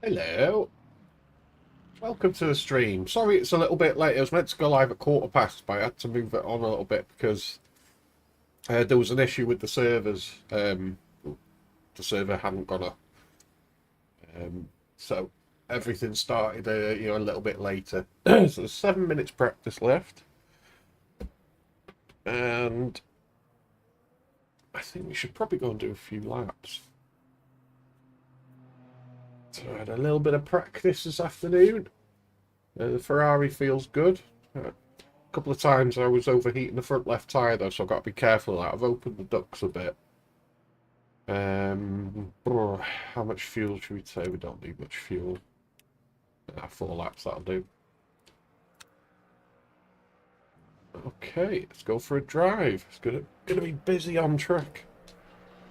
Hello. Welcome to the stream. Sorry it's a little bit late. It was meant to go live at 1:15, but I had to move it on a little bit because there was an issue with the servers. The server hadn't gone up. So everything started a little bit later. So there's 7 minutes practice left. And I think we should probably go and do a few laps. So I had a little bit of practice this afternoon. The Ferrari feels good. A couple of times I was overheating the front left tyre though, so I've got to be careful of that. I've opened the ducts a bit. How much fuel should we say? We don't need much fuel. 4 laps, that'll do. Okay, let's go for a drive. It's gonna be busy on track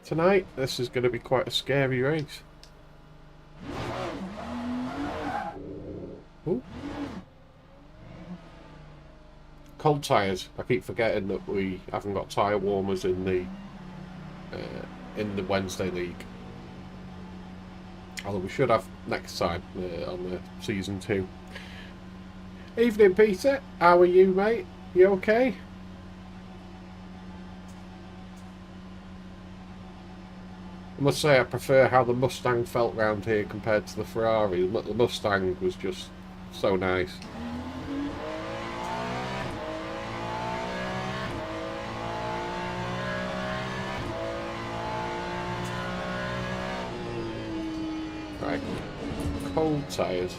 tonight. This is gonna be quite a scary race. Ooh. Cold tyres. I keep forgetting that we haven't got tyre warmers in the Wednesday league. Although we should have next time on the season 2. Evening, Peter. How are you, mate? You okay? I must say I prefer how the Mustang felt round here compared to the Ferrari. The Mustang was just so nice. Right, cold tyres.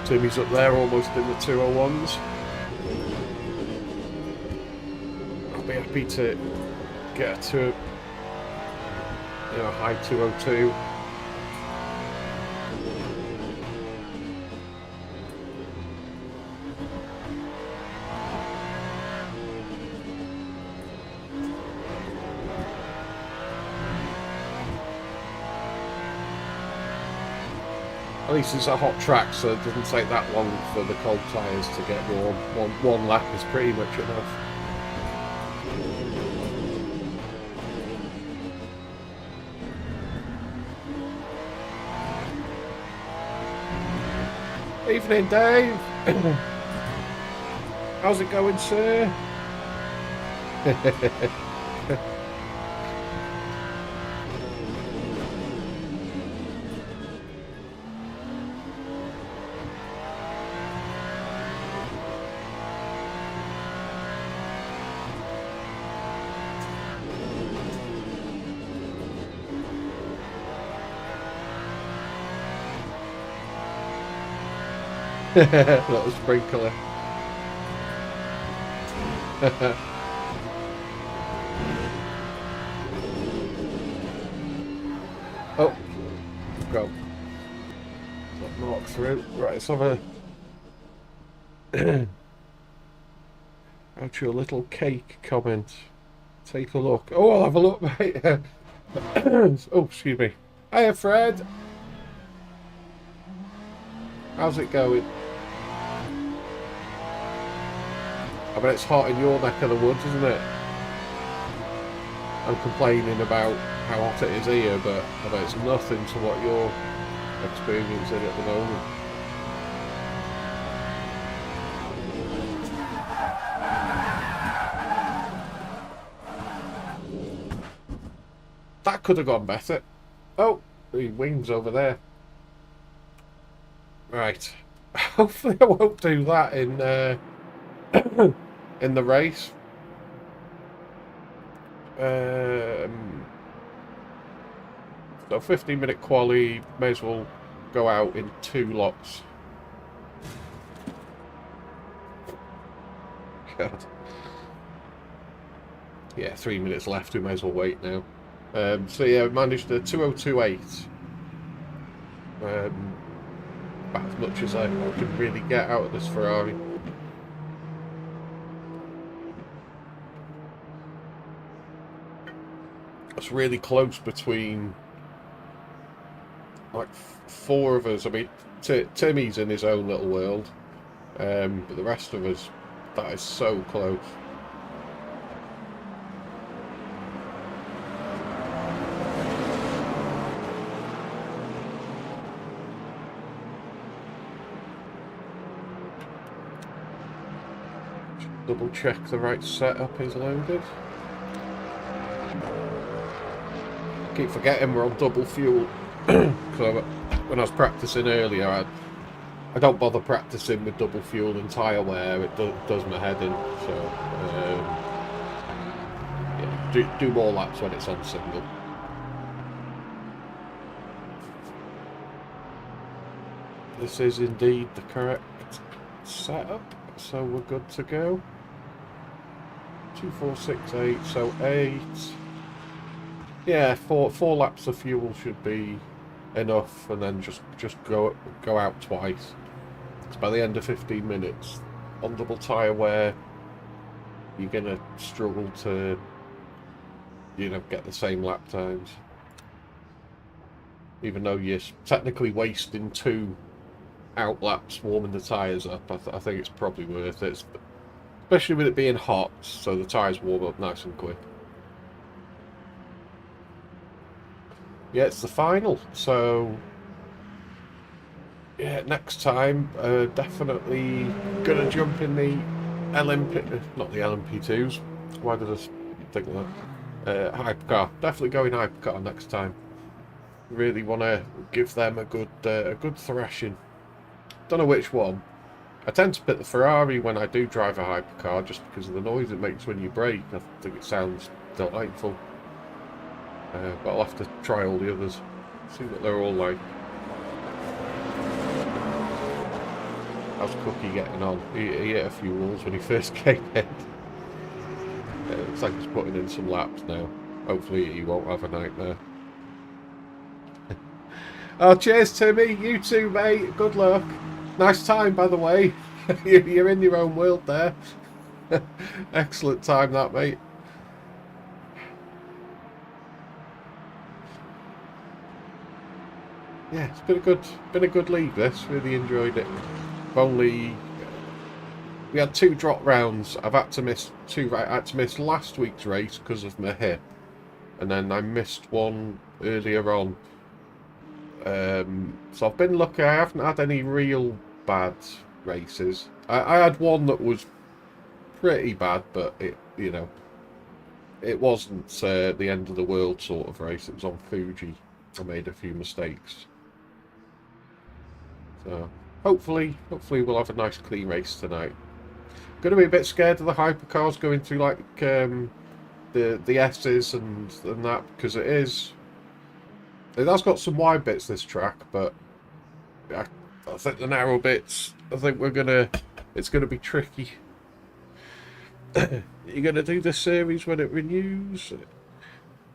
Timmy's up there almost in the 201s. I'll be happy to get to a high 202. At least it's a hot track, so it doesn't take that long for the cold tyres to get warm. One lap is pretty much enough. Evening, Dave. How's it going, sir? Little sprinkler. Oh, go. Mark through. Right, let's have a actually a little cake comment. Take a look. Oh, I'll have a look, mate. Oh, excuse me. Hiya, Fred. How's it going? I bet it's hot in your neck of the woods, isn't it? I'm complaining about how hot it is here, but I bet it's nothing to what you're experiencing at the moment. That could have gone better. Oh, the wings over there. Right. Hopefully I won't do that in in the race. So 15-minute quali, may as well go out in 2 lots. God. Yeah, 3 minutes left, we may as well wait now. So yeah, we managed a 2:02.8. About as much as I can really get out of this Ferrari. It's really close between like 4 of us. I mean, Timmy's in his own little world, but the rest of us, that is so close. Double check the right setup is loaded. Keep forgetting we're on double fuel. So when I was practicing earlier, I don't bother practicing with double fuel and tyre wear. It does my head in. So yeah, do more laps when it's on single. This is indeed the correct setup, so we're good to go. 2, 4, 6, 8, so 8. Yeah, four laps of fuel should be enough, and then just go out twice. So by the end of 15 minutes, on double tyre wear, you're gonna struggle to, you know, get the same lap times. Even though you're technically wasting 2 out laps warming the tyres up, I think it's probably worth it, especially with it being hot, so the tyres warm up nice and quick. Yeah, it's the final, so yeah, next time definitely gonna jump in the LMP, not the LMP2s. Why did I think of that? Hypercar, definitely going hypercar next time. Really want to give them a good thrashing. Don't know which one. I tend to pick the Ferrari when I do drive a hypercar, just because of the noise it makes when you brake. I think it sounds delightful. But I'll have to try all the others, see what they're all like. How's Cookie getting on? He hit a few walls when he first came in. Looks like he's putting in some laps now. Hopefully he won't have a nightmare. Oh, cheers, Timmy. You too, mate. Good luck. Nice time, by the way. You're in your own world there. Excellent time, that, mate. Yeah, it's been a good league. This really enjoyed it. We had 2 drop rounds. I've had to miss 2. I had to miss last week's race because of my hip, and then I missed one earlier on. So I've been lucky. I haven't had any real bad races. I had one that was pretty bad, but it wasn't the end of the world sort of race. It was on Fuji. I made a few mistakes. So hopefully we'll have a nice clean race tonight. Going to be a bit scared of the hypercars going through like the S's and that, because it has got some wide bits, this track, but I think the narrow bits, I think it's gonna be tricky. You're gonna do this series when it renews.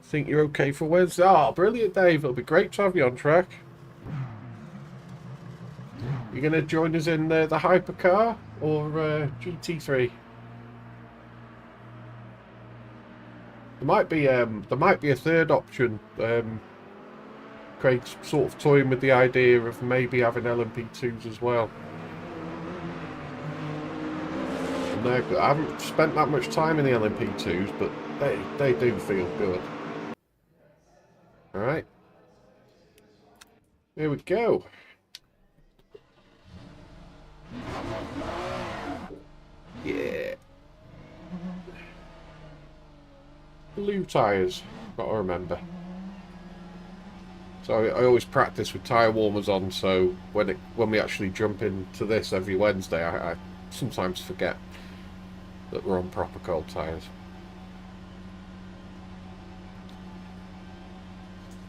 Think you're okay for Wednesday? Oh, brilliant, Dave. It'll be great to have you on track. You're going to join us in the hypercar or GT3? There might be a third option. Craig's sort of toying with the idea of maybe having LMP2s as well. And I haven't spent that much time in the LMP2s, but they do feel good. All right, here we go. Yeah. Blue tyres, gotta remember. So I always practice with tyre warmers on, so when we actually jump into this every Wednesday, I sometimes forget that we're on proper cold tyres.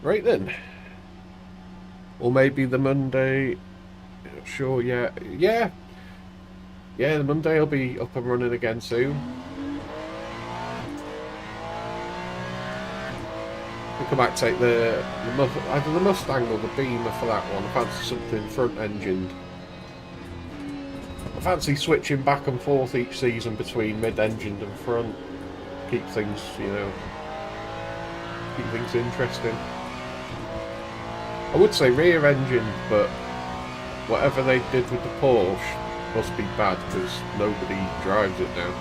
Right then. Or maybe the Monday. Not sure yet. Yeah, the Monday will be up and running again soon. I think I might take either the Mustang or the Beamer for that one. I fancy something front-engined. I fancy switching back and forth each season between mid-engined and front. Keep things, keep things interesting. I would say rear engine, but whatever they did with the Porsche must be bad because nobody drives it now.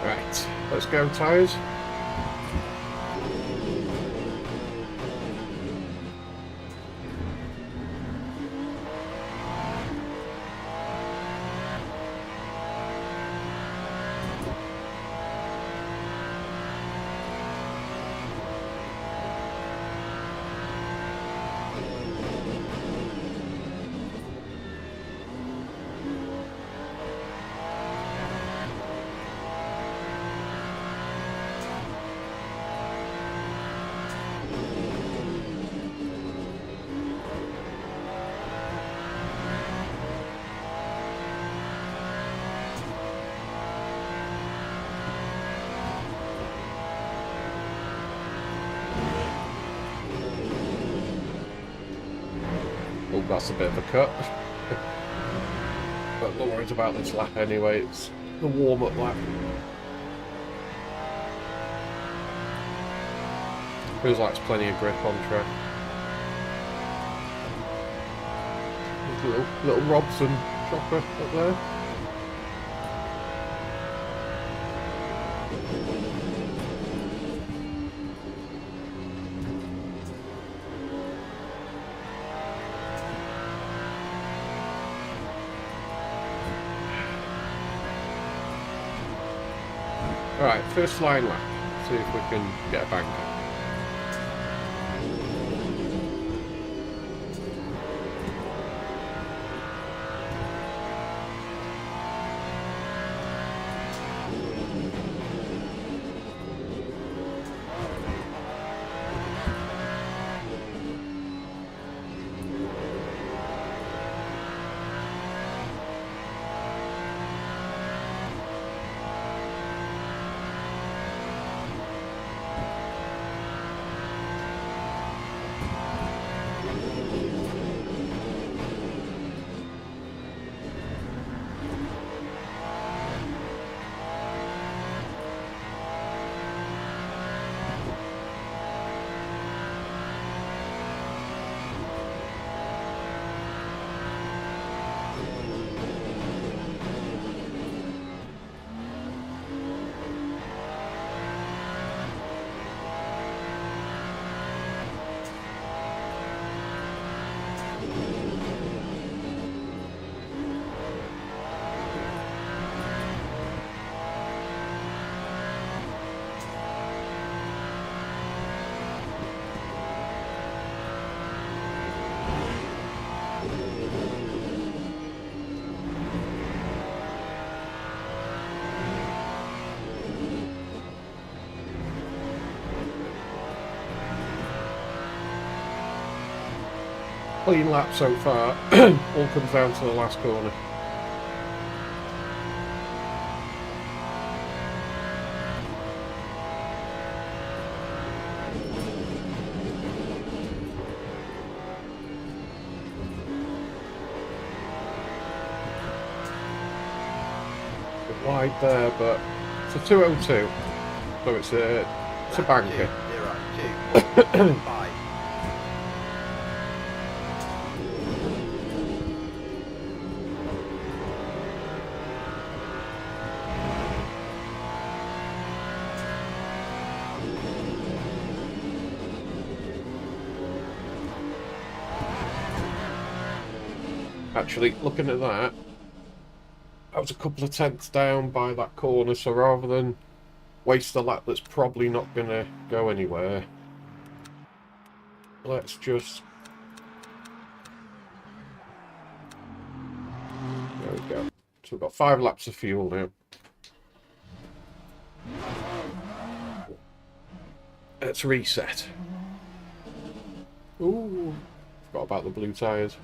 Right, let's go tyres. Oh, that's a bit of a cut. But not worried about this lap anyway, it's the warm-up lap. Feels like there's plenty of grip on track. There's little Robson chopper up there. Alright, first line lap. See if we can get a banker. Clean lap so far. All comes down to the last corner. Bit wide there, but it's a 202, so it's a banker. Actually, looking at that, I was a couple of tenths down by that corner, so rather than waste a lap that's probably not going to go anywhere, let's just... There we go. So we've got 5 laps of fuel now. Let's reset. Ooh. Forgot about the blue tyres.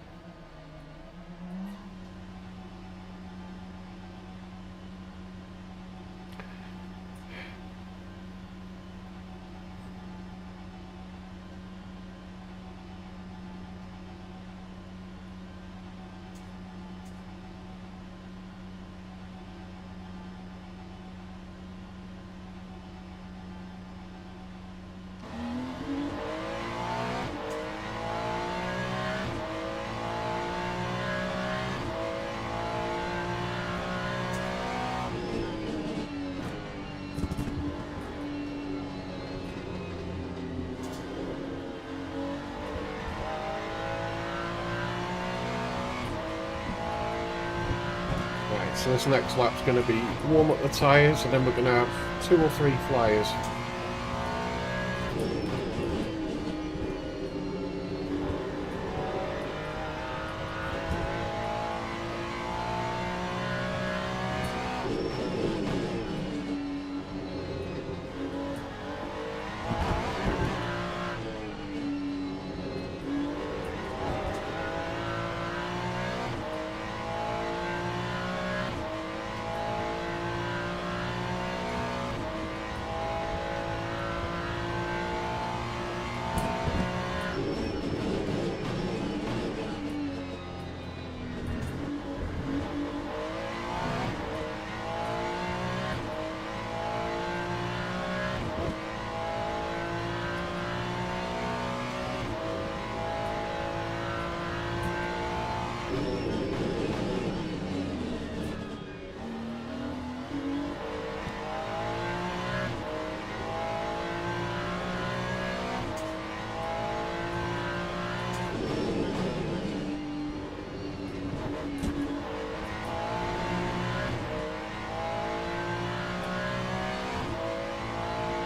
So this next lap's going to be warm up the tyres, and then we're going to have 2 or 3 flyers.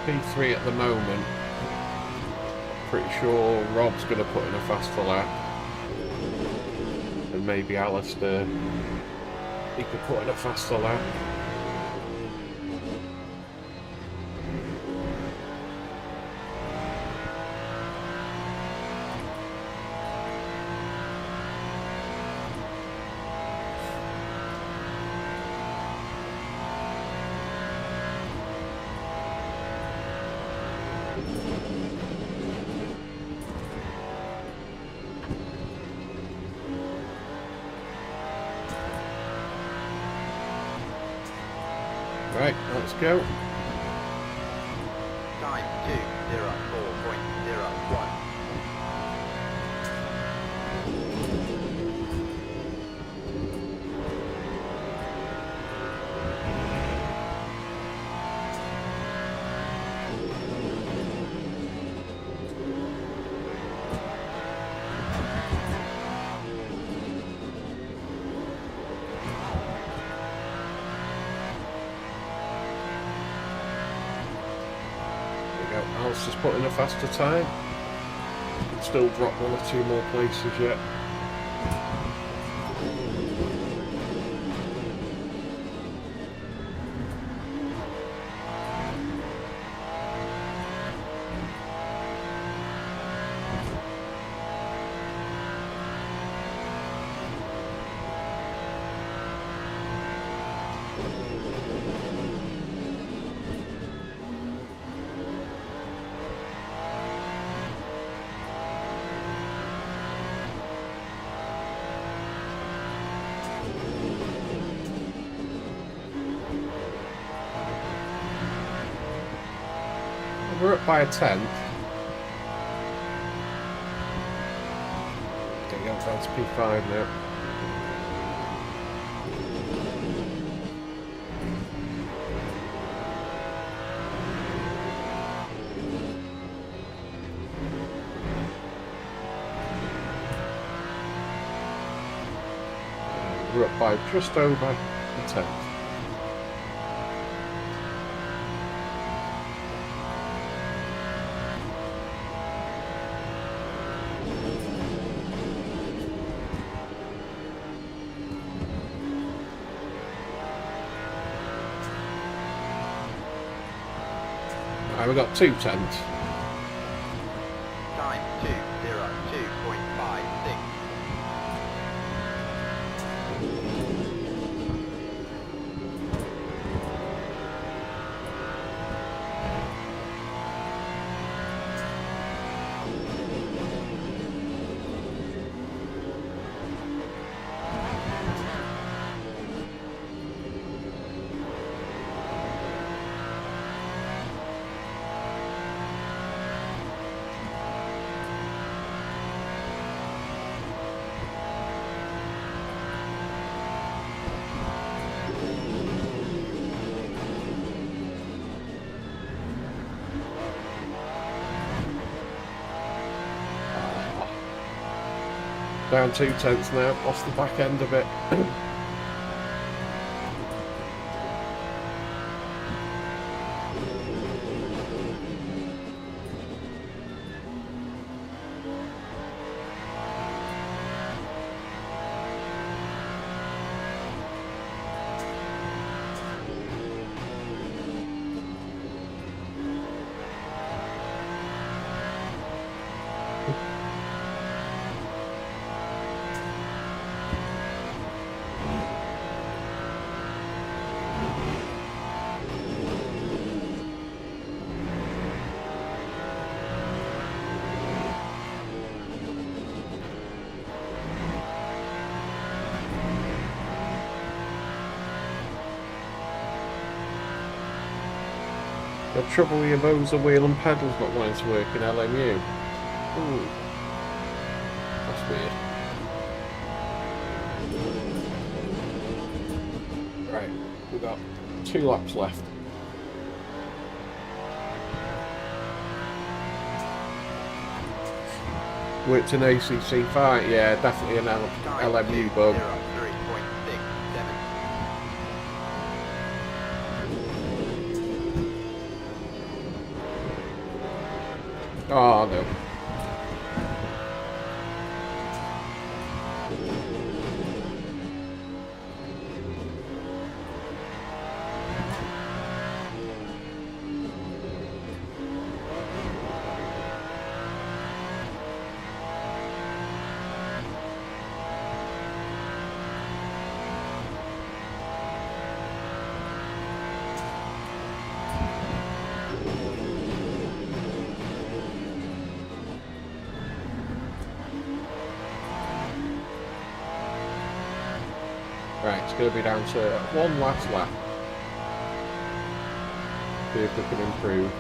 P3 at the moment. Pretty sure Rob's going to put in a faster lap, and maybe Alistair, he could put in a faster lap. Right, let's go. Time 2:04.01. Alice just put in a faster time. Still drop 1 or 2 more places yet. We're up by a 10th. Getting up down to P5 now. We're up by just over a 10th. We got 2 tenths. Time 2:02.5. Down 2/10 now, lost the back end of it. The trouble with your motor wheel and pedals not wanting to work in LMU. Ooh, that's weird. Right, we've got 2 laps left. Worked in ACC fight, yeah, definitely an LMU bug. Oh no. Right, it's going to be down to 1 last lap. See if we can improve.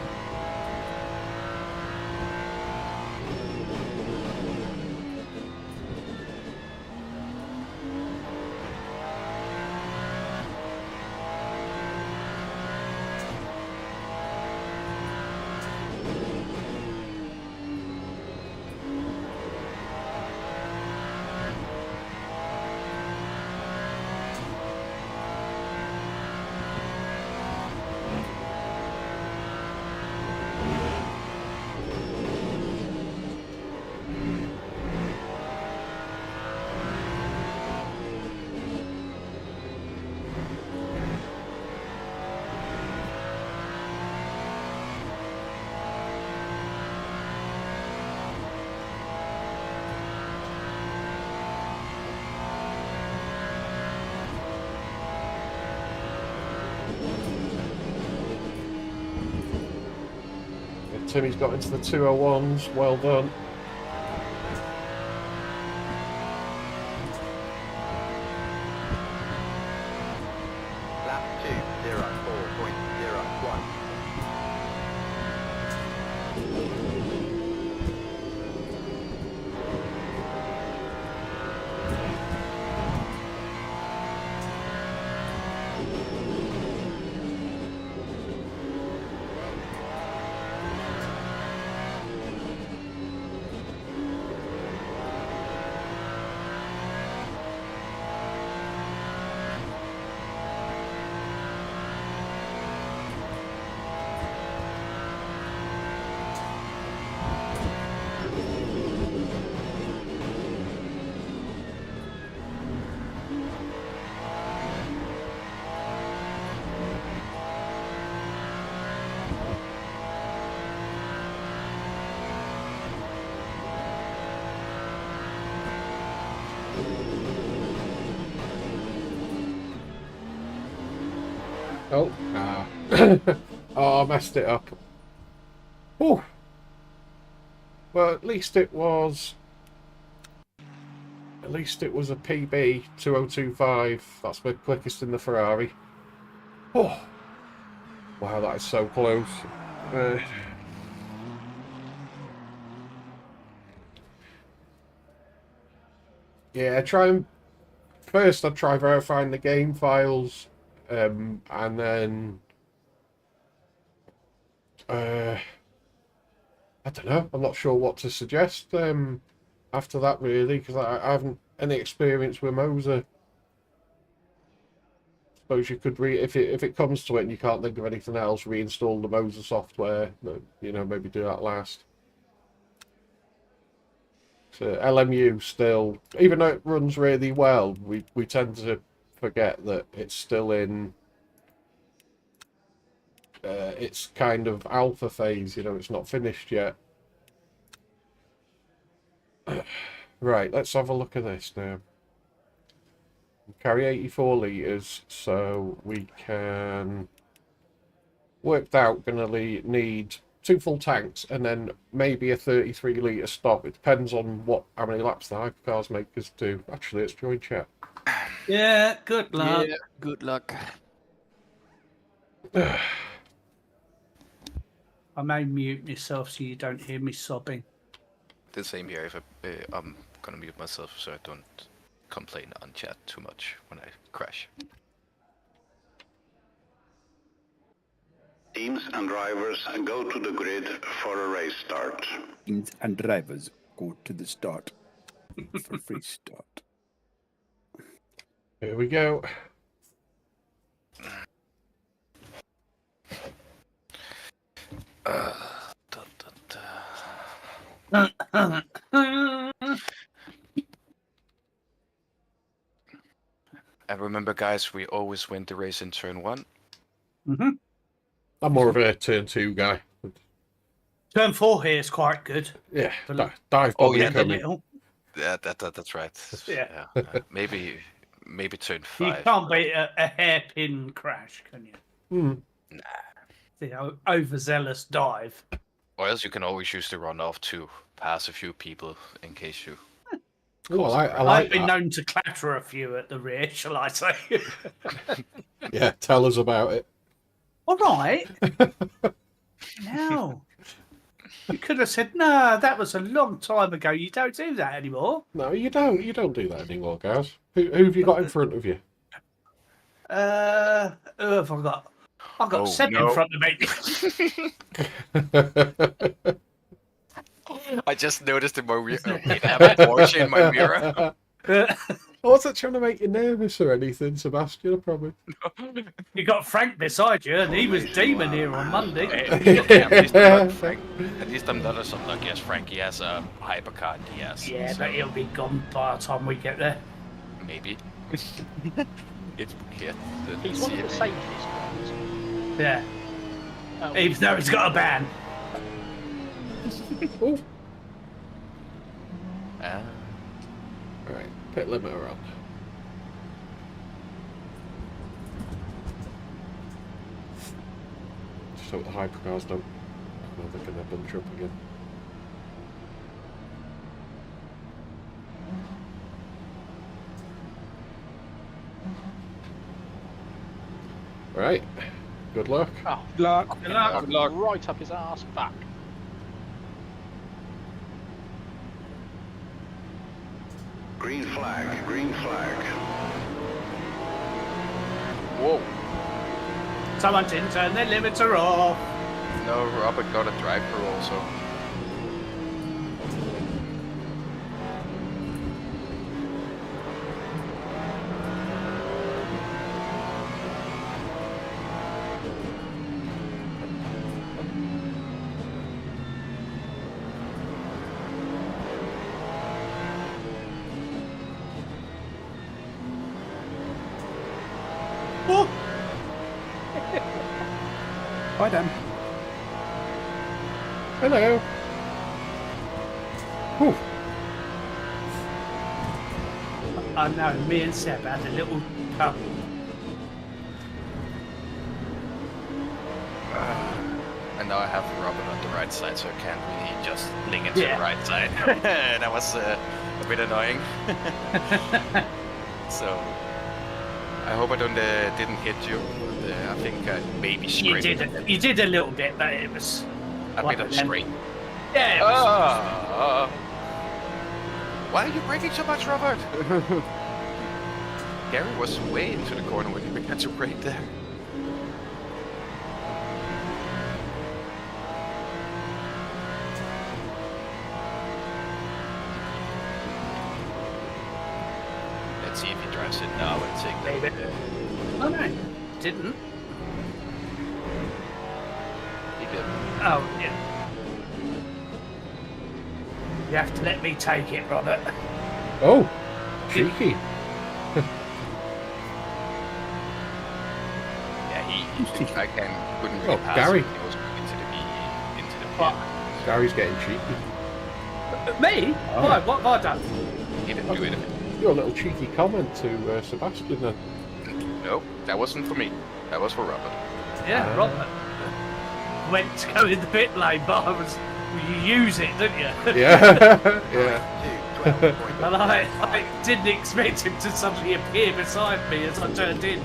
Timmy's got into the 201s, well done. Lap 2:04.01. Oh, ah. Oh, I messed it up. Oh. Well, at least it was a PB 2025. That's the quickest in the Ferrari. Oh. Wow, that is so close. Yeah, I'd try verifying the game files, and then I don't know. I'm not sure what to suggest. after that, really, because I haven't any experience with Moser. Suppose you could if it comes to it and you can't think of anything else, reinstall the Moser software. You know, maybe do that last. So LMU still, even though it runs really well, we tend to forget that it's still in its kind of alpha phase. You know, it's not finished yet. Right, let's have a look at this now. Carry 84 litres, so we can worked out gonna need 2 full tanks and then maybe a 33 litre stop. It depends on how many laps the hypercars make us do. Actually, let's join chat. Yeah, good luck. Yeah, good luck. I may mute myself so you don't hear me sobbing. The same here. If I'm gonna mute myself so I don't complain on chat too much when I crash. Teams and drivers go to the grid for a race start. Teams and drivers go to the start for free start. Here we go. And remember, guys, we always win the race in turn 1. Mm-hmm. I'm more of a turn 2 guy. Turn 4 here is quite good. Yeah, The- dive Oh, bomb yeah, The incoming. little. Yeah, that's right. Yeah. Maybe turn You 5. can't beat a hairpin crash, can you? Hmm. The overzealous dive. Or else you can always use the runoff to pass a few people in case you. Well, I like I've been that. known to clatter a few at the rear, shall I say? Yeah, tell us about it. All right. No. You could have said, no, that was a long time ago. You don't do that anymore. No, you don't. You don't do that anymore, guys. Who have you got in front of you? Who have I got? I've got Oh, Seb no. in front of me. I just noticed in my mirror. I have a Porsche in my mirror. I wasn't trying to make you nervous or anything, Sebastian. I promise. You got Frank beside you, and he was demon here on Monday. Okay, at least I'm not Frank. At least I'm not as unlucky as Frankie has a hypercar DS. Yeah, so but he'll be gone by the time we get there. maybe. It's here. He's one of the safest ones. Yeah. Even though he's got a ban. Oh, Ah. all right. Pit limiter on. Just hope the hypercars don't. Oh, they're gonna bunch up again. Right. Good luck. Oh, Good luck. right up his arse back. Green flag, green flag. Whoa. Someone didn't turn their limiter off. No, Robert got a drive-through also. Oh, Bye, Dan. Hello. Whew. I know, me and Seb had a little couple. And now I have Robert on the right side, so I can't really just link it to Yeah. the right side. That was a bit annoying. So I hope I didn't hit you. But, I think I maybe scraped. You did a little bit, but it was a one bit of them. scrape. Yeah, it was, Why are you braking so much, Robert? Gary was way into the corner when he began to brake there. see if he drives it now and take that. Maybe. Oh no, didn't. He did. Oh yeah. You have to let me take it, Robert. Oh, cheeky. Yeah, he couldn't Oh, really pass Gary. it. He was into the What? Gary's getting cheeky. Me? Oh. Why? What have I done? He didn't do anything. Your little cheeky comment to Sebastian then. No, that wasn't for me. That was for Robert. Yeah, Robert went to go in the pit lane, but I was. Well, you use it, don't you? Yeah, yeah. And I didn't expect him to suddenly appear beside me as I turned in.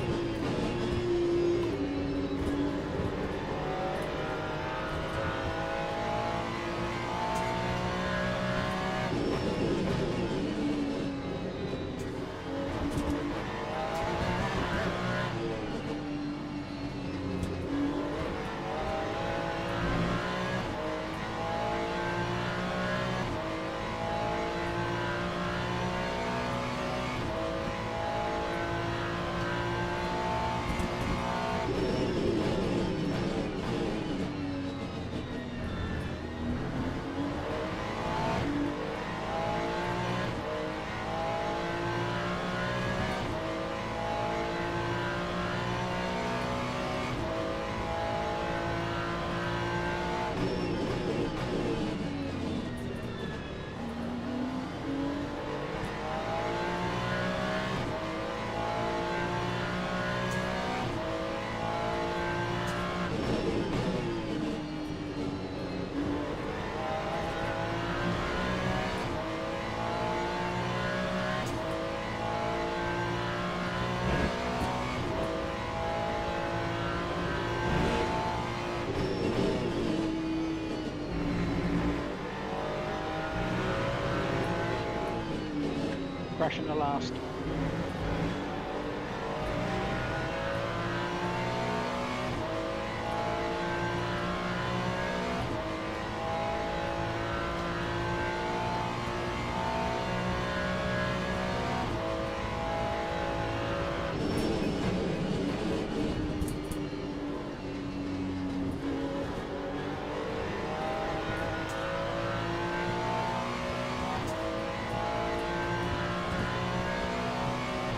Crashing the last.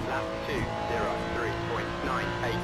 Lap 203.98.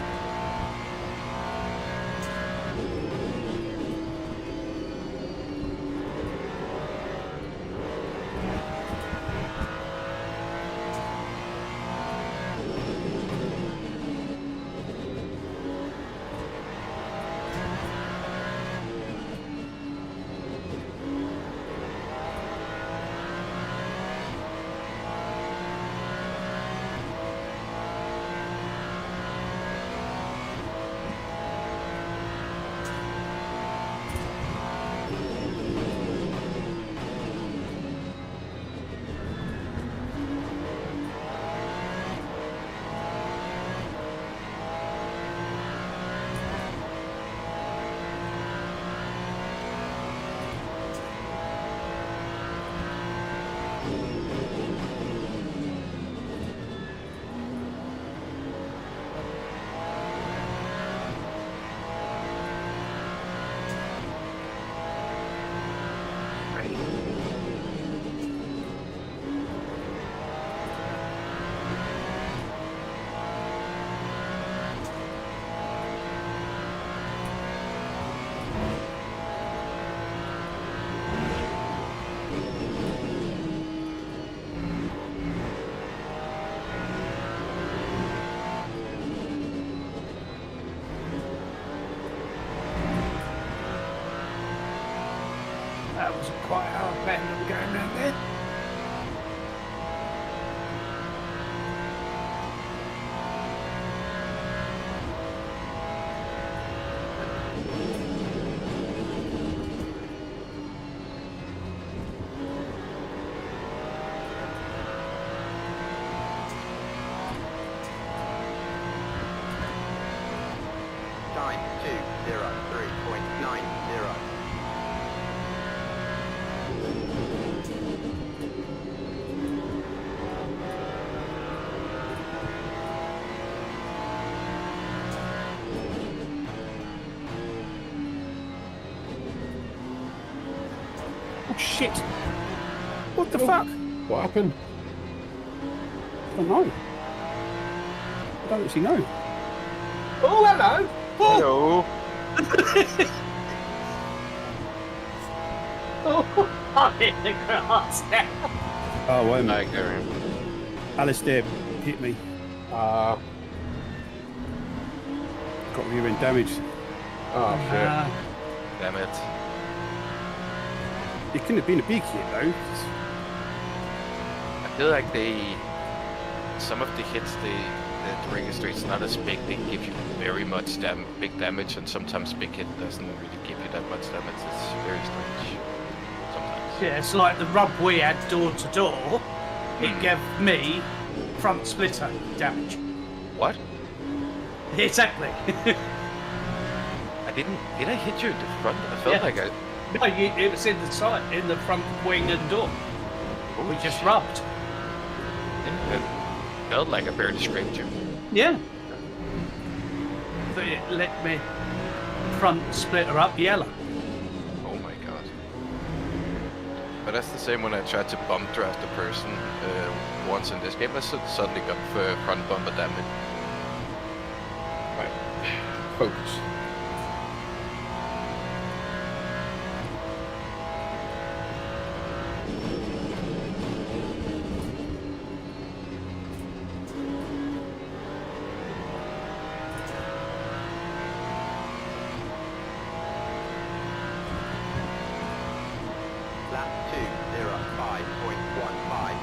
shit! What the fuck? What happened? I don't know. I don't actually know. Oh, hello. Hello. Oh, I'm in the grass now. Oh, wait a I minute. carry him. Alistair hit me. Ah, Got rear end damage. oh shit. Damn it. It couldn't have been a big hit though. I feel like some of the hits the registry is not as big. They give you very much big damage, and sometimes big hit doesn't really give you that much damage. It's very strange. Sometimes. Yeah, it's like the rub we had door to door. It gave me front splitter damage. What? Exactly. Did I hit you in the front? I felt Yeah. like I. No, it was in the side, in the front wing and door. We Holy just shit. rubbed. Yeah, it felt like I barely scraped you. Yeah. But it let me front splitter up yellow. Oh my god. But that's the same when I tried to bump draft the person once in this game. I suddenly got front bumper damage. Right. Focus. Lap 205.15.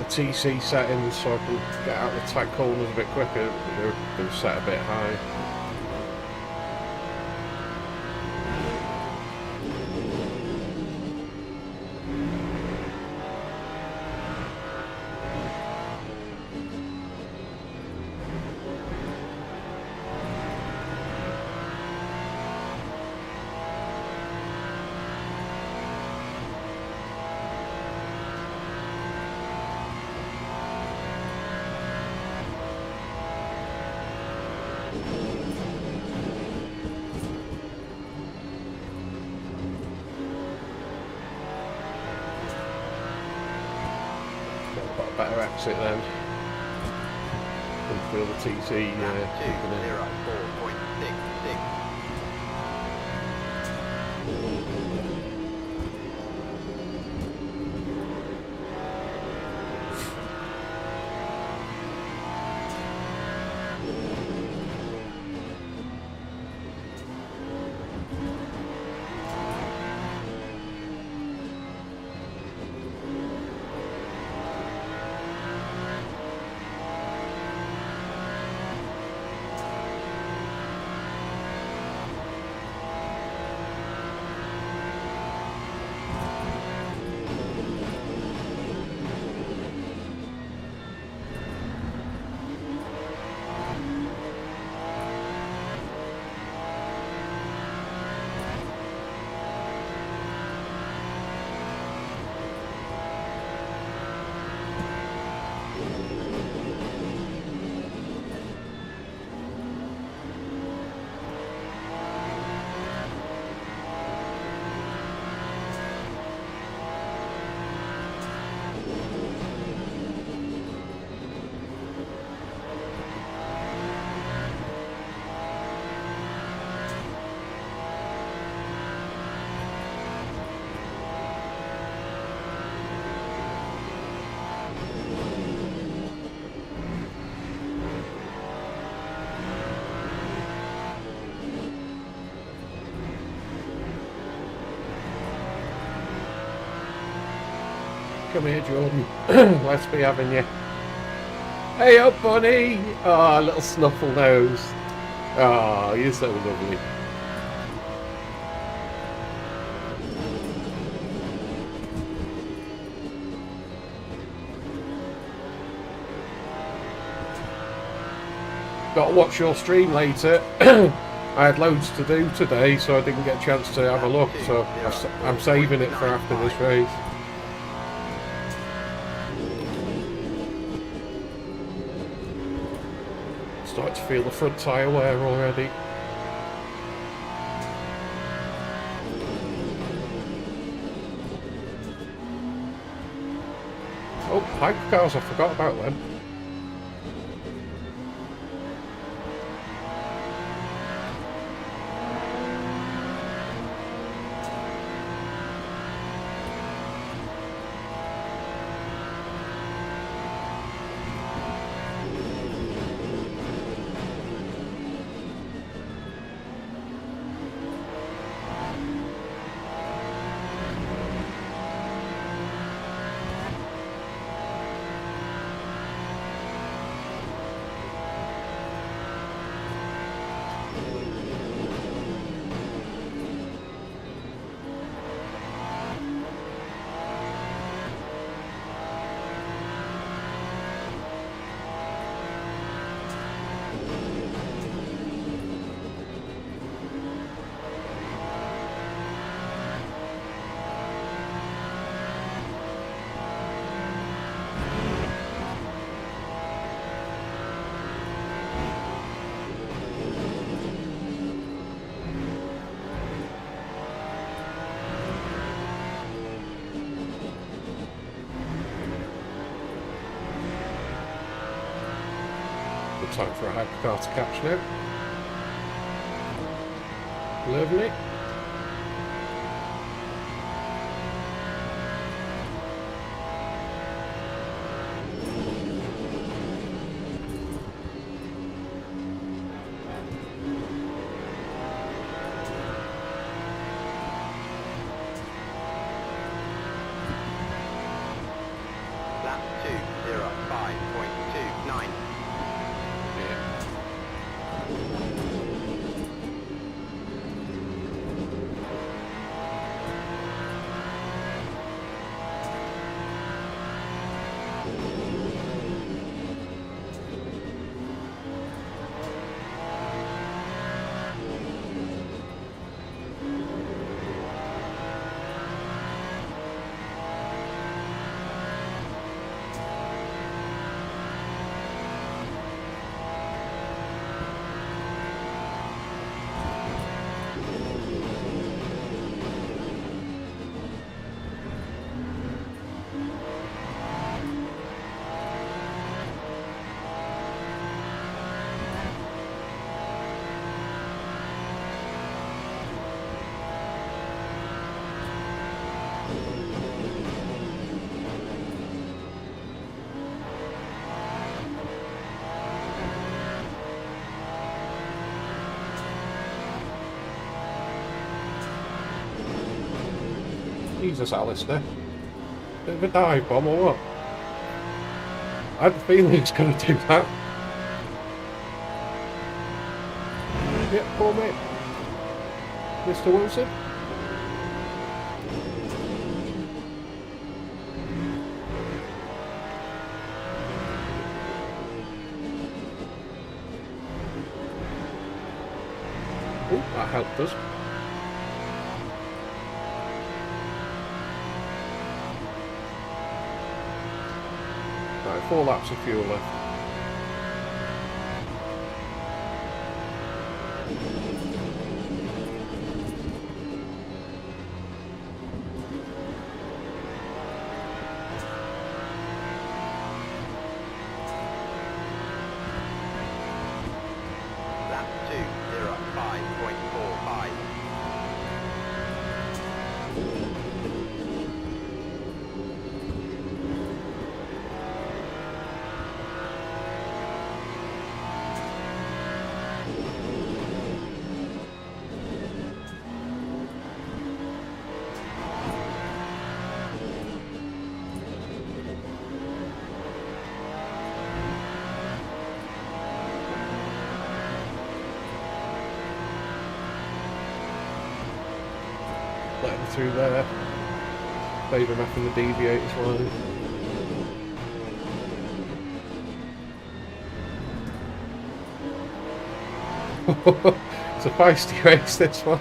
TC settings so I can get out the tight corners a bit quicker. They're set a bit high. Got a better exit then. Can feel the TC Lap keeping it. 204.66. Come here, Jordan. Let's be having you. Hey up, bunny! Oh, little snuffle nose. Oh, you're so lovely. Got to watch your stream later. I had loads to do today, so I didn't get a chance to have a look. So I'm saving it for after this race. Start to feel the front tyre wear already. Oh, hypercars! I forgot about them. Time for a hypercar to catch now. Lovely. Lap 2:05.29. Jesus, Alistair. Bit of a dive bomb or what? I had a feeling it's going to do that. Yep, poor mate. Mr. Wilson. Oh, that helped us. Right, 4 laps of fuel left. Lap 2:05.45. through there. Favour mapping the deviators line. It's a feisty race, this one.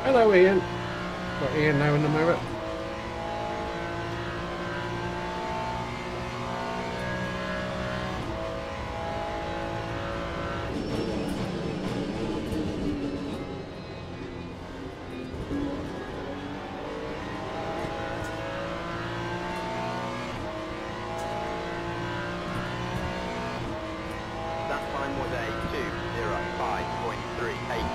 Hello, Ian. Got Ian now in the mirror. That time was a 2:05.38.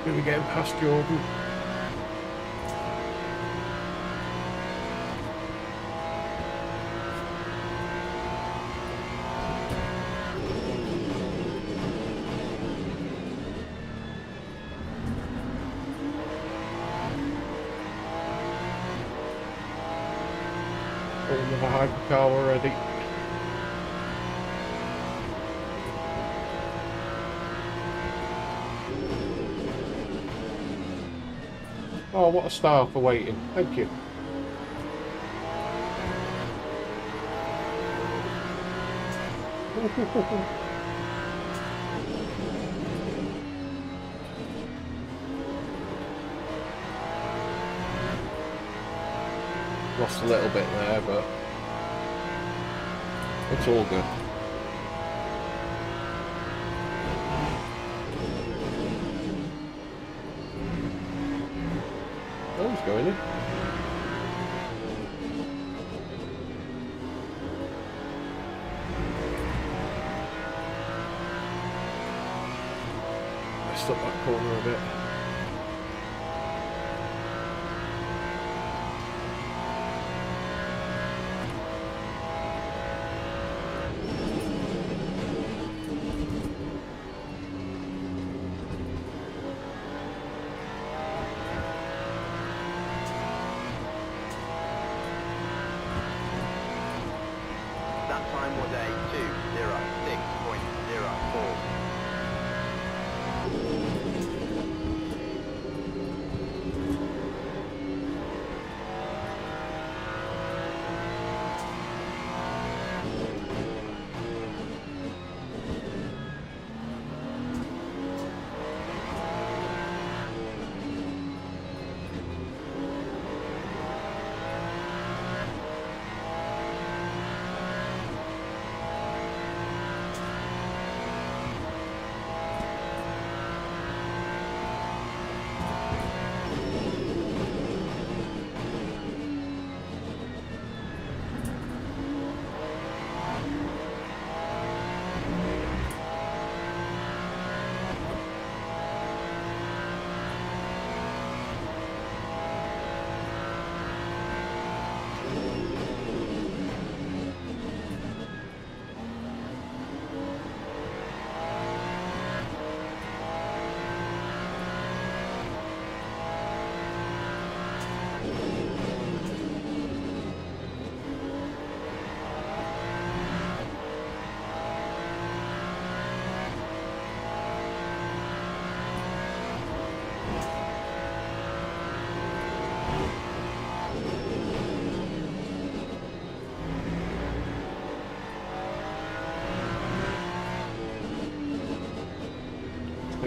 Who are we getting past Jordan? Oh, another hypercar already. Oh, what a star for waiting. Thank you. Lost a little bit there, but it's all good. Oh, he's going in. Messed up that corner a bit. That time was a 2:06.04.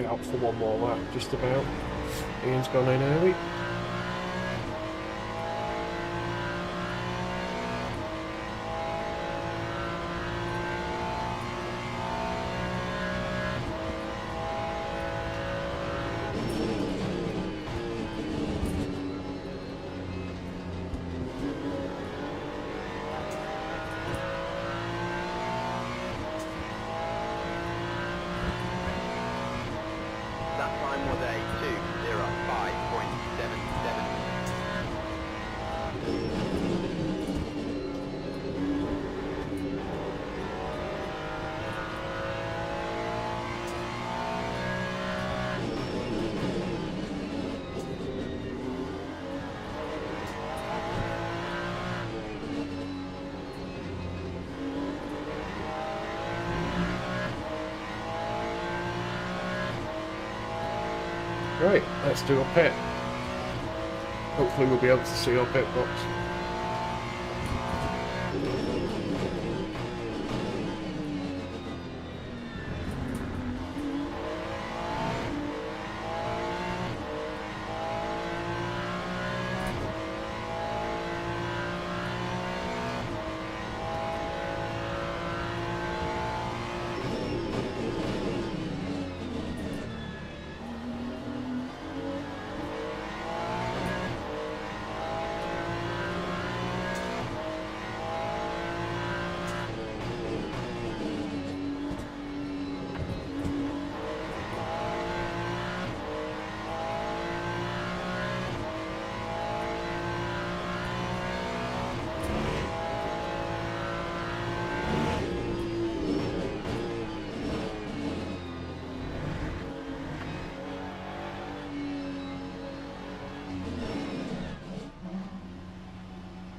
out for one more lap, just about. Ian's gone in early. That time was a 2:05.77. Right, let's do a pit. Hopefully we'll be able to see our pit box.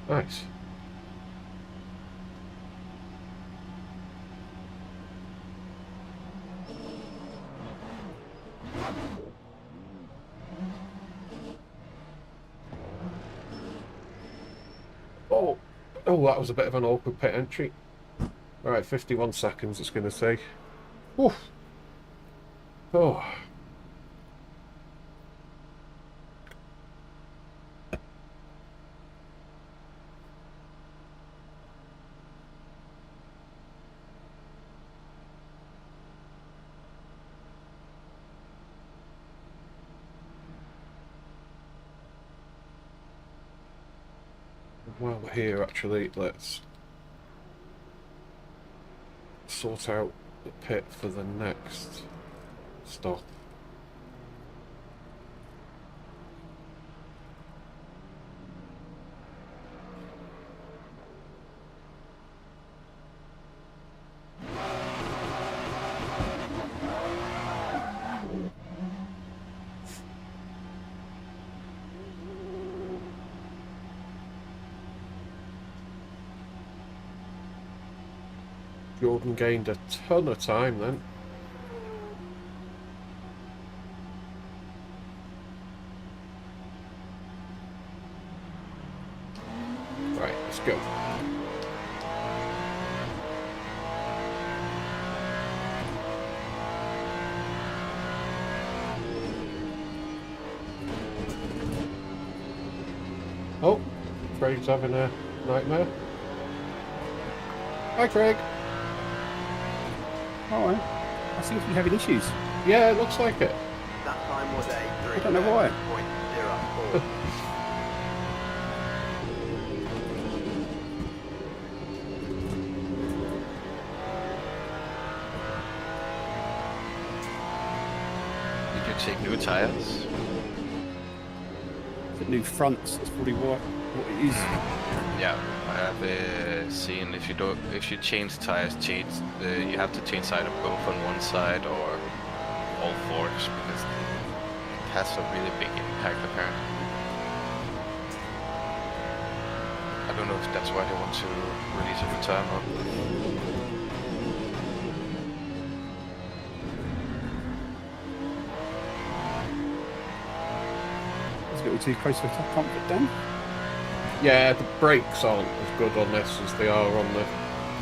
Nice. Oh, that was a bit of an awkward pit entry. Alright, 51 seconds it's going to take. Oof. Oh. While we're here, actually, let's sort out the pit for the next stop. Jordan gained a ton of time then. Right, let's go. Oh, Craig's having a nightmare. Hi, Craig. Oh, I seem to be having issues. Yeah, it looks like it. That time was a 3:11.04. I don't know why. Did you take new tires? The new fronts, that's probably what it is. Yeah, I have seen if you change tires, you have to change either both on one side or all forks because it has a really big impact apparently. I don't know if that's why they want to release a return or. It's a little too close for comfort then. Yeah, the brakes aren't as good on this as they are on the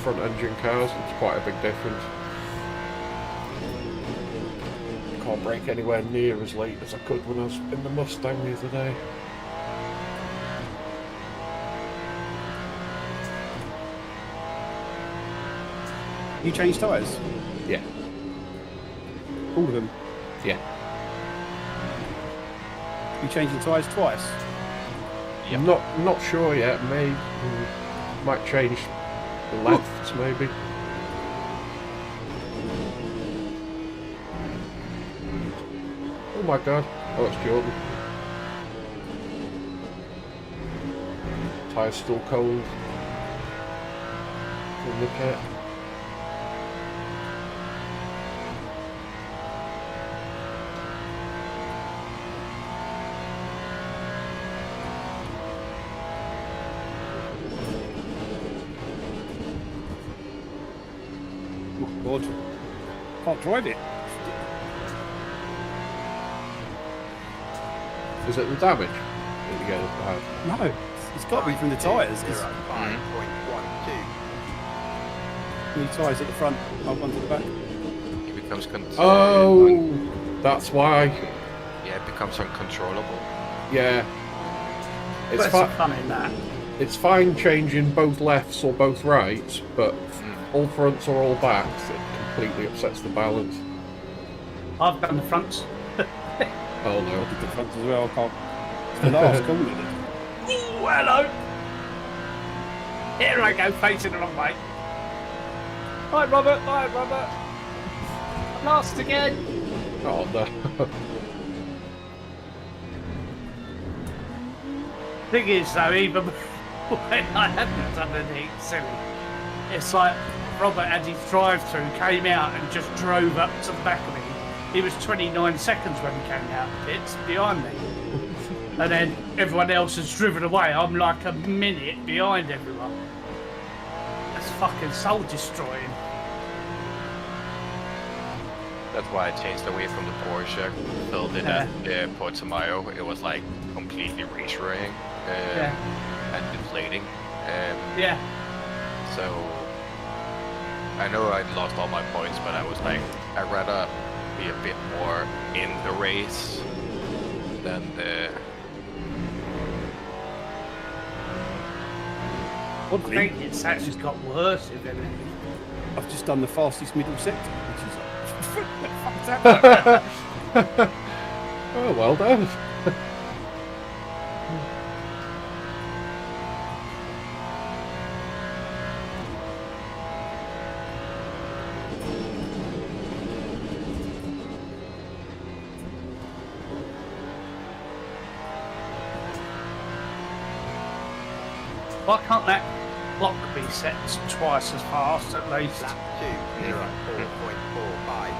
front engine cars. It's quite a big difference. can't brake anywhere near as late as I could when I was in the Mustang the other day. You changed tyres? Yeah, All of them? yeah. You changed the tyres twice? Yep. Not sure yet. Might change the left maybe. Oh my god! Oh, it's Jordan. Tyre's still cold in the pit. Oh God. Can't drive it. Is it the damage that you get bad? No. It's got to be from the tyres. 5.12. New tyres at the front, up onto the back. It becomes Oh, that's why. yeah, it becomes uncontrollable. Yeah. It's There's some fun in that. It's fine changing both lefts or both rights, but all fronts or all backs, it completely upsets the balance. I've done the fronts. Oh no. Did the front as well. I can't. It's the last corner. Oh, hello. Here I go, facing the wrong way. Hi, Robert. Hi, Robert. I'm lost again. Oh no. Thing is, though, even when I hadn't done anything silly, it's like Robert had his drive-through, came out and just drove up to the back of me. He was 29 seconds when he came out of the pits behind me. And then everyone else has driven away. I'm like a minute behind everyone. That's fucking soul destroying. That's why I changed away from the Porsche. Filled it at Porto Mayo. It was like completely reassuring and deflating. Yeah. So I know I lost all my points, but I was like, I'd rather be a bit more in the race than the. I think it's actually got worse, if anything. I've just done the fastest middle sector, which is Oh, well done. Why can't that clock be set twice as fast at least? Lap 2, 4.45.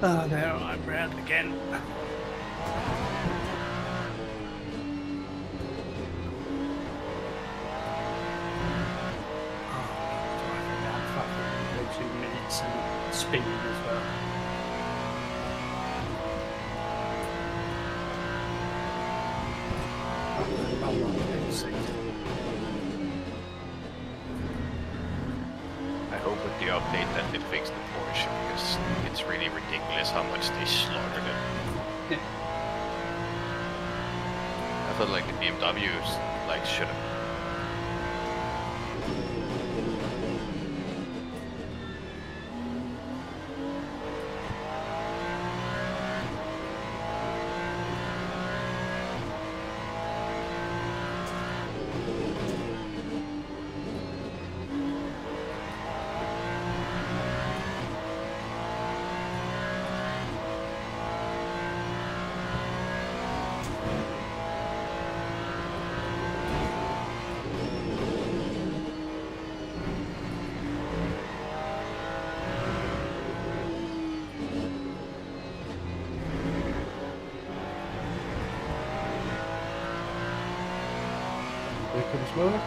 Oh, there I'm round again. Driving down fucking 2 minutes and spinning as well. I hope with the update that it fixed the Porsche because it's really ridiculous how much they slaughtered it. I felt like the BMWs like should have. Here comes Mark.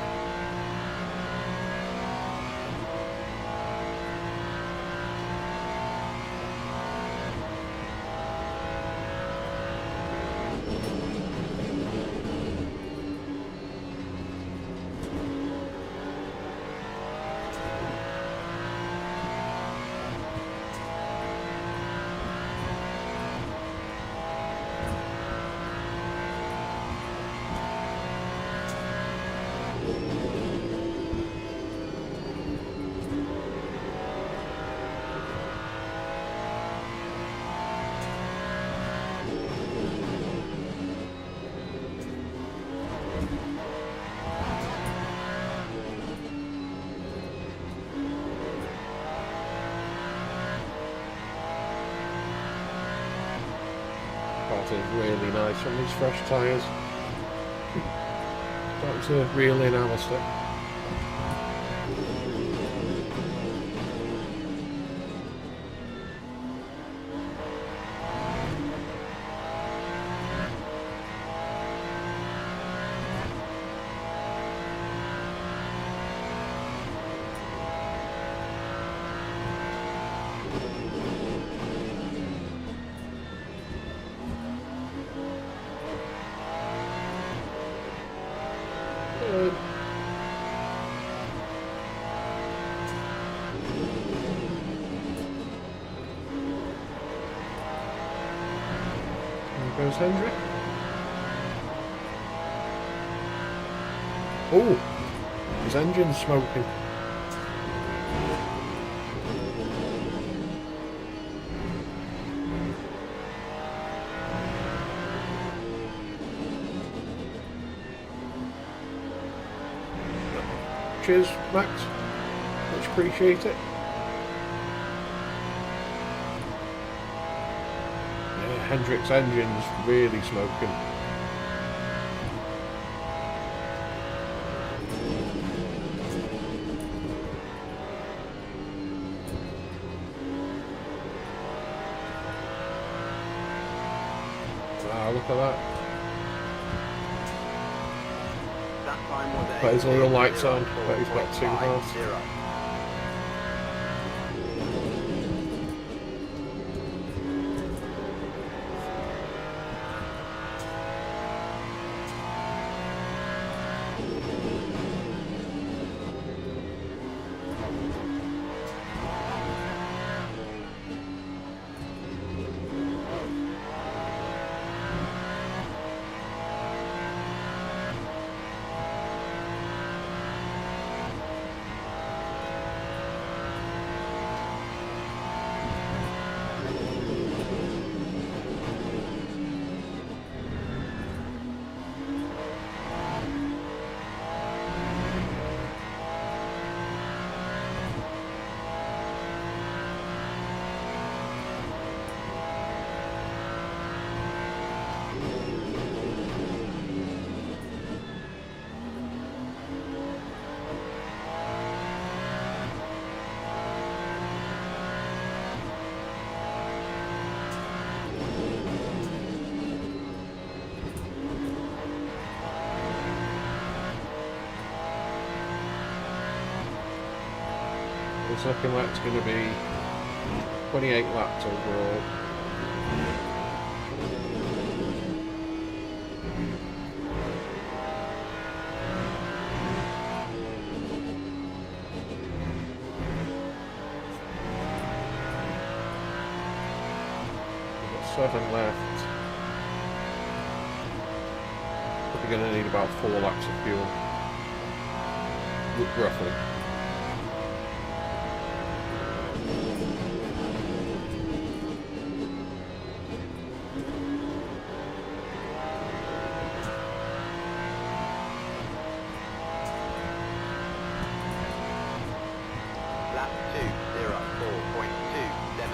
feels really nice on these fresh tyres. Starting to reel in Alistair. There goes Hendrick. Oh, his engine's smoking. Cheers, Max. Much appreciate it. Yeah, Hendrick's engine's really smoking. Wow, look at that. That time was Bet his oil lights on. Bet he's got 2 halves. 0. It's looking like it's going to be 28 laps overall. We've got 7 left. Probably going to need about 4 laps of fuel. Roughly. Lap 2, 0, 4.27.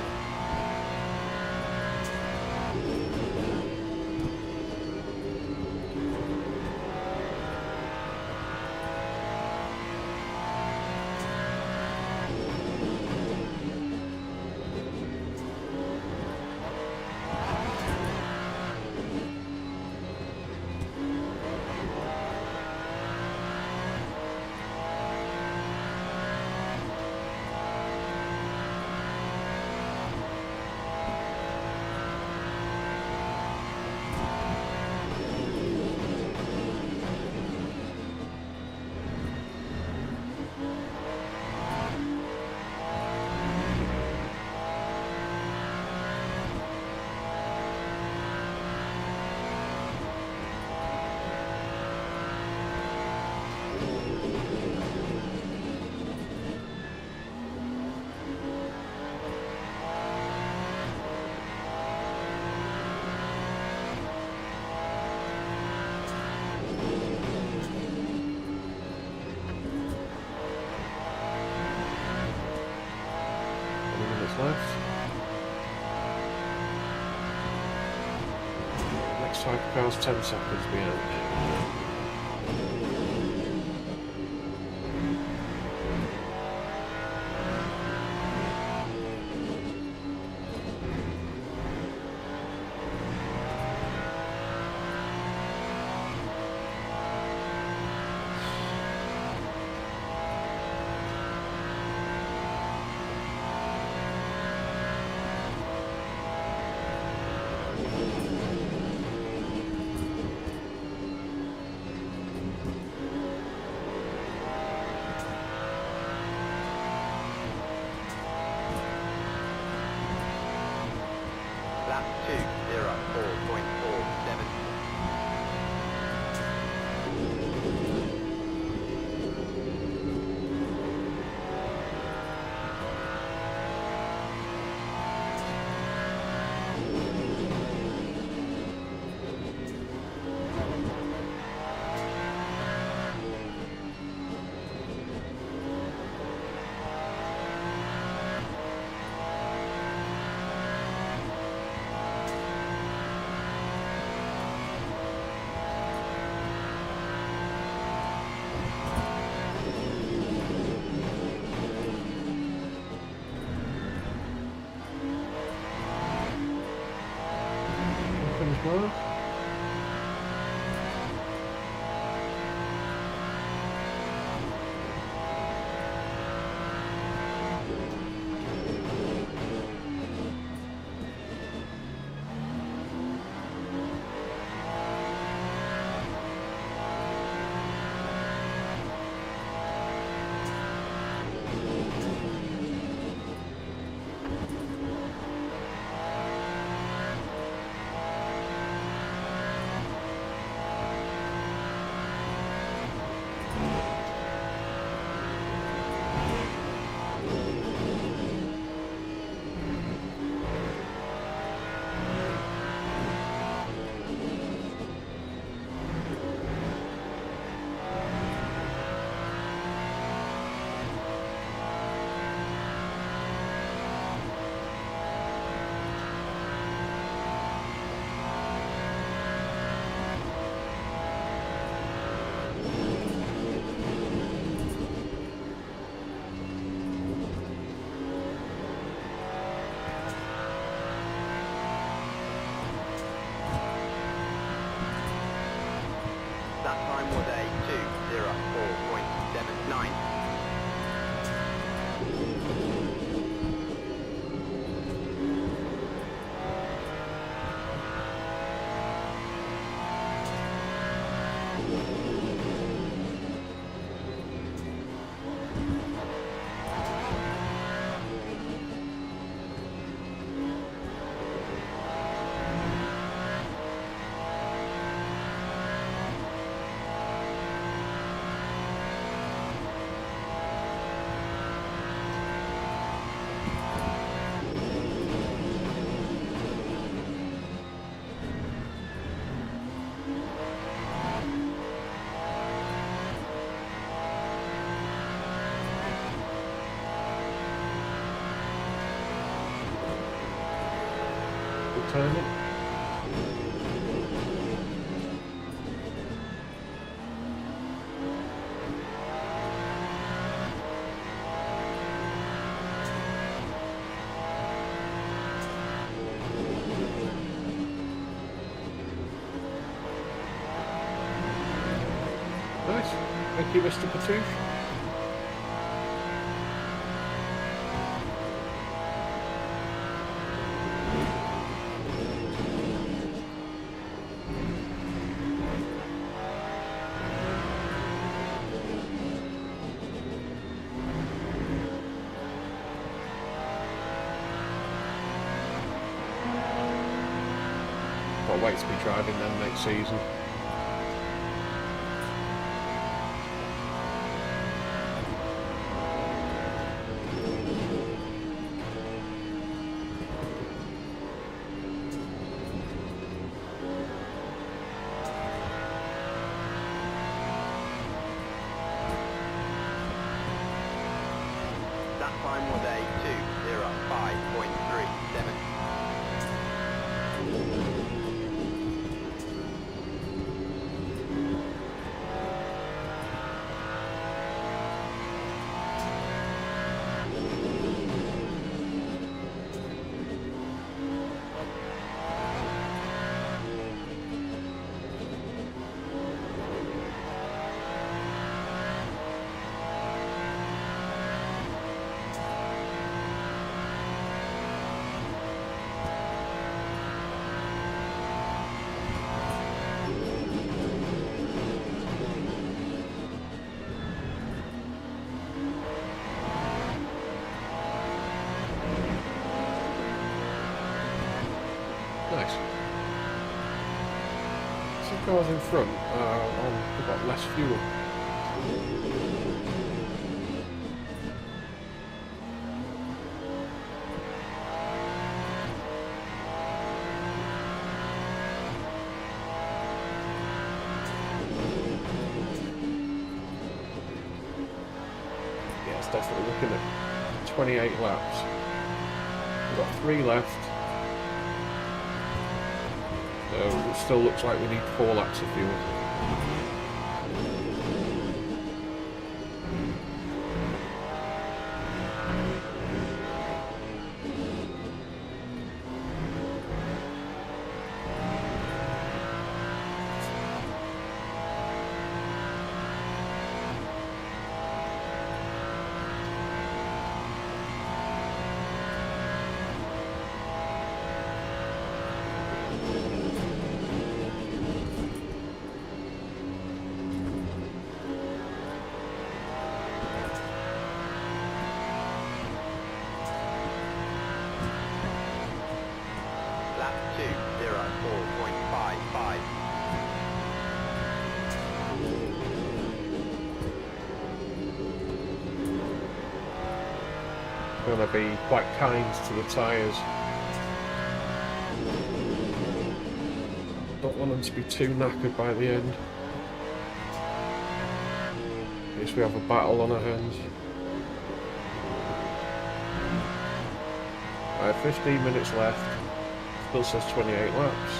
Left. Hypercar's 10 seconds behind. Lap 204.447. Comes Mark. That time was a 204.79. Good timing. Nice. Thank you, Mr. Patouche. Got to wait to be driving them next season. That time was a 205.37. Nice. Some cars in front have got less fuel. Yeah, it's definitely looking at 28 laps. We've got 3 left. So it still looks like we need 4 laps of fuel. Lap 2:04.55. Gonna be quite kind to the tyres. Don't want them to be too knackered by the end. In case we have a battle on our hands. 15 minutes left. Still says 28 laps.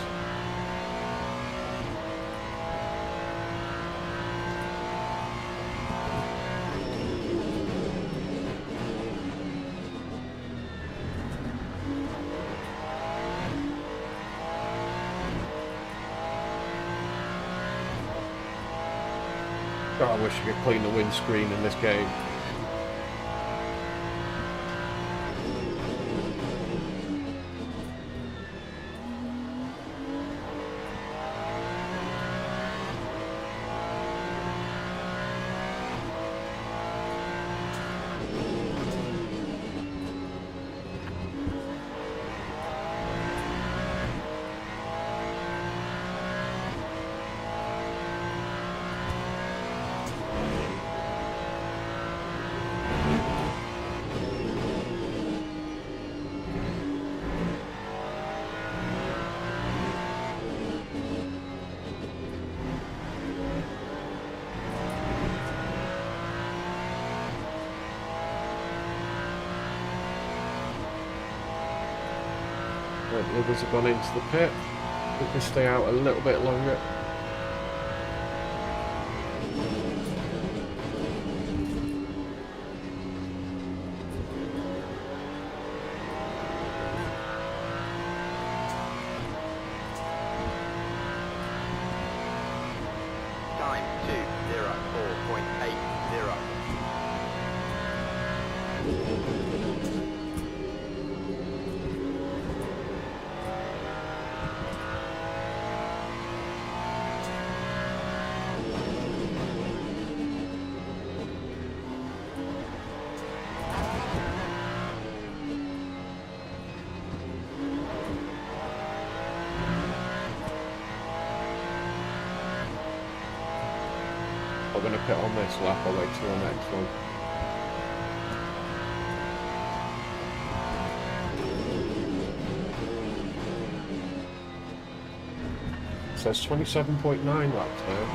God, I wish I could clean the windscreen in this game. The others have gone into the pit. We can stay out a little bit longer. Time 2:04.80. I'm going to pit on this lap. I'll wait till the next one. It says 27.9 laps now.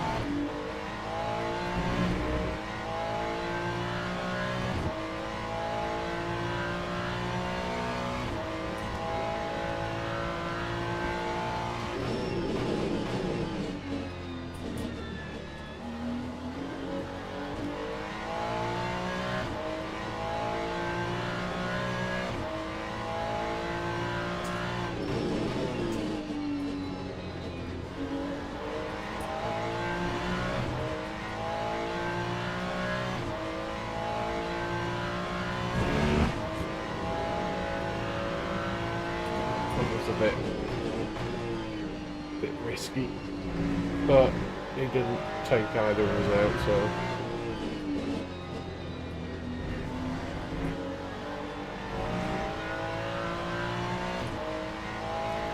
A bit risky, but he didn't take either of us out, so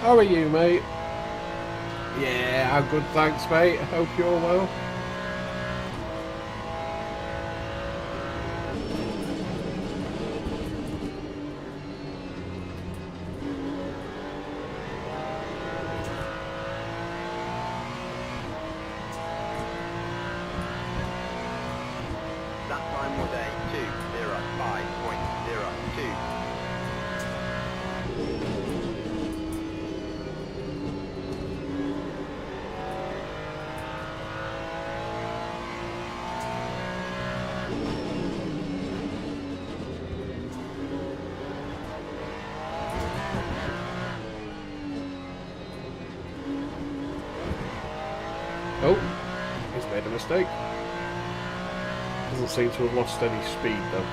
How are you, mate? Yeah, I'm good, thanks, mate. Hope you're well. That time was a 2:05.02. Oh, he's made a mistake. Doesn't seem to have lost any speed, though.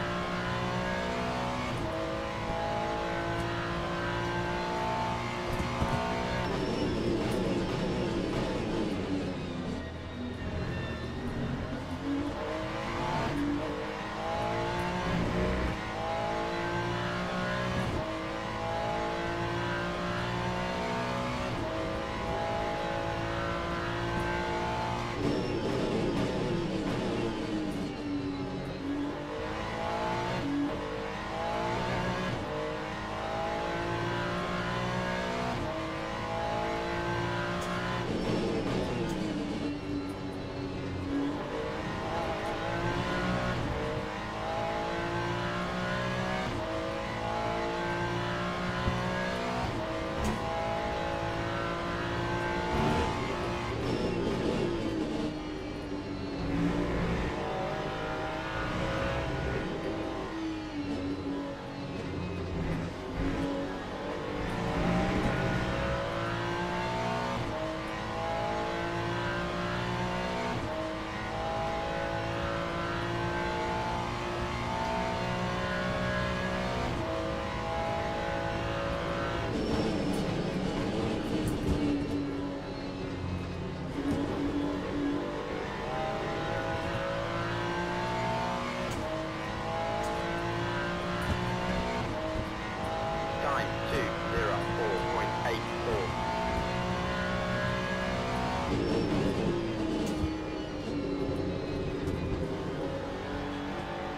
Time 2:04.84.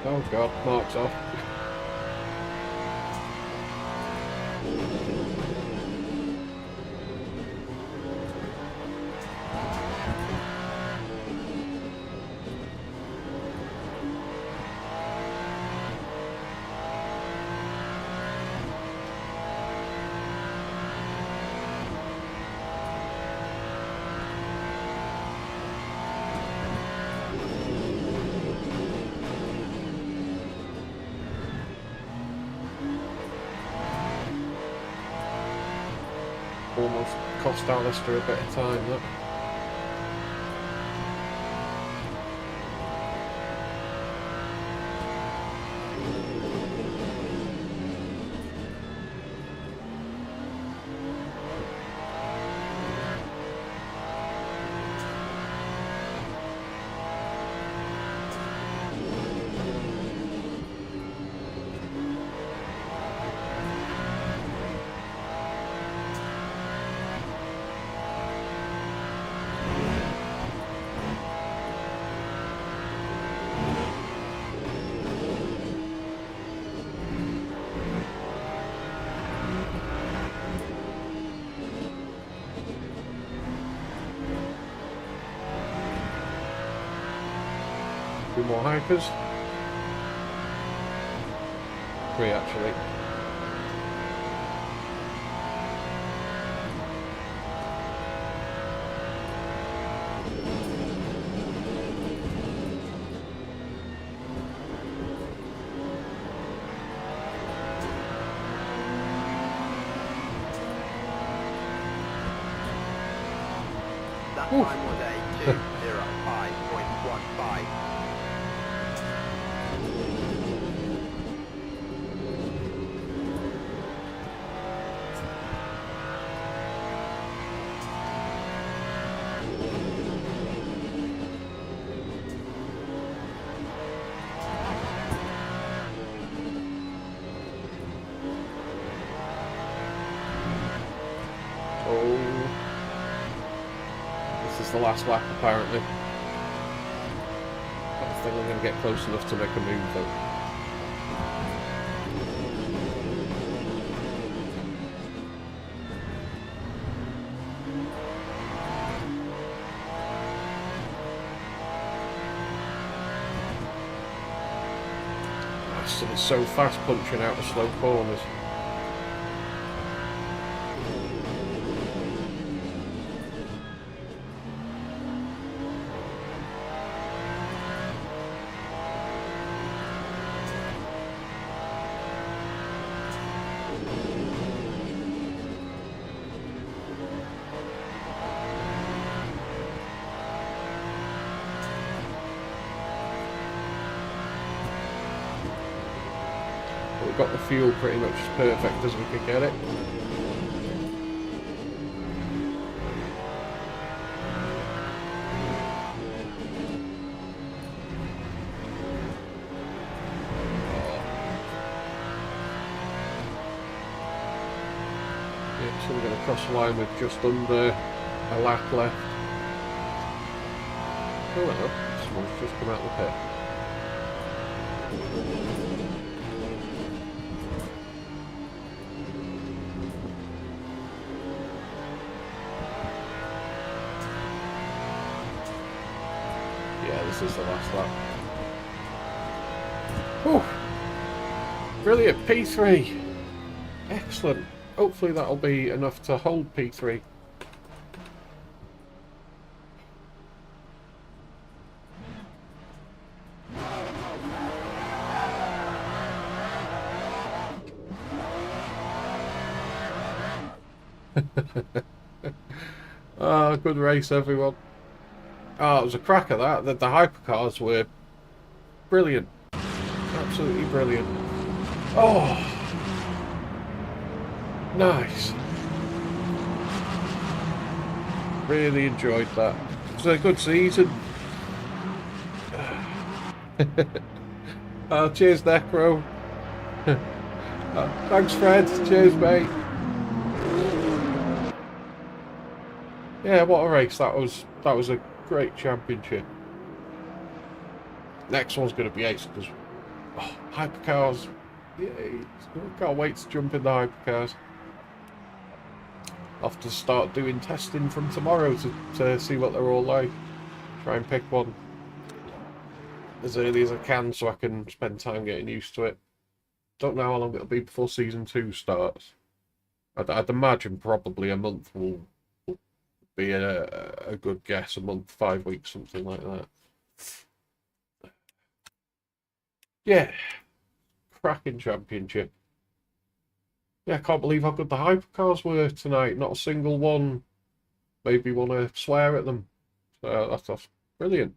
Oh god, marks off. Almost cost Alistair a bit of time, look. Two more hypers. Three, actually. That Oof. time was a 2:05.15. is the last lap, apparently. I don't think I'm going to get close enough to make a move, though. It's so fast punching out of slow corners. We've got the fuel pretty much as perfect as we could get it. Yeah, so we're going to cross the line with just under a lap left. Oh well, someone's just come out of the pit. Yeah, this is the last lap. Whew. Brilliant, P3. Excellent. Hopefully that'll be enough to hold P3. Ah, good race, everyone. Oh, it was a cracker, that. The hypercars were brilliant. Absolutely brilliant. Oh, nice. Really enjoyed that. It was a good season. Oh, cheers, Necro. Thanks, Fred. Cheers, mate. Yeah, what a race. That was a great championship. Next one's going to be ace because hypercars. Yay. Can't wait to jump in the hypercars. I'll have to start doing testing from tomorrow to see what they're all like. Try and pick one as early as I can so I can spend time getting used to it. Don't know how long it'll be before season 2 starts. I'd imagine probably a month will be a good guess. A month, 5 weeks, something like that. Yeah, cracking championship. Yeah, I can't believe how good the hypercars were tonight. Not a single one made me want to swear at them. So that's brilliant.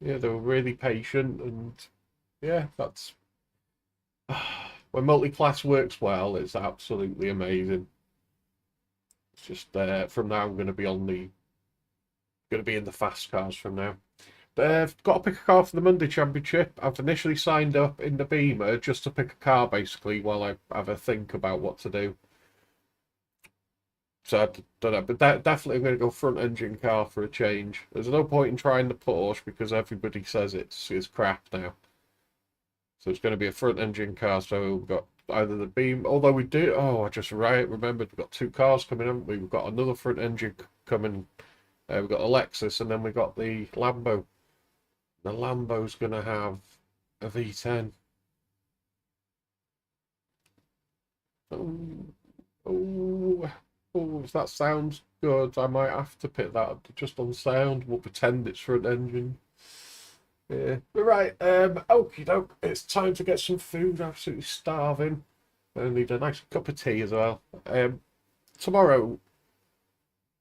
Yeah, they were really patient, and yeah, that's when multi-class works well. It's absolutely amazing. It's just from now I'm going to be in the fast cars from now. I've got to pick a car for the Monday Championship. I've initially signed up in the Beamer just to pick a car, basically, while I have a think about what to do. So I don't know, but definitely I'm going to go front engine car for a change. There's no point in trying the Porsche because everybody says it's crap now. So it's going to be a front engine car. So we've got either the Beam, although we do. Oh, I just remembered we've got 2 cars coming, haven't we? We've got another front engine coming. We've got a Lexus, and then we've got the Lambo. The Lambo's going to have a V10. Oh, if that sounds good, I might have to pick that just on sound. We'll pretend it's front engine. Yeah. But right, okie doke. It's time to get some food. Absolutely starving. I need a nice cup of tea as well. Tomorrow,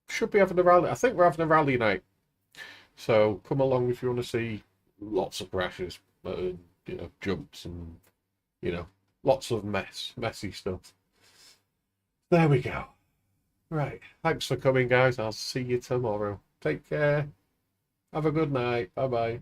should be having a rally. I think we're having a rally night. So come along if you want to see lots of crashes, jumps and, lots of messy stuff. There we go. Right. Thanks for coming, guys. I'll see you tomorrow. Take care. Have a good night. Bye-bye.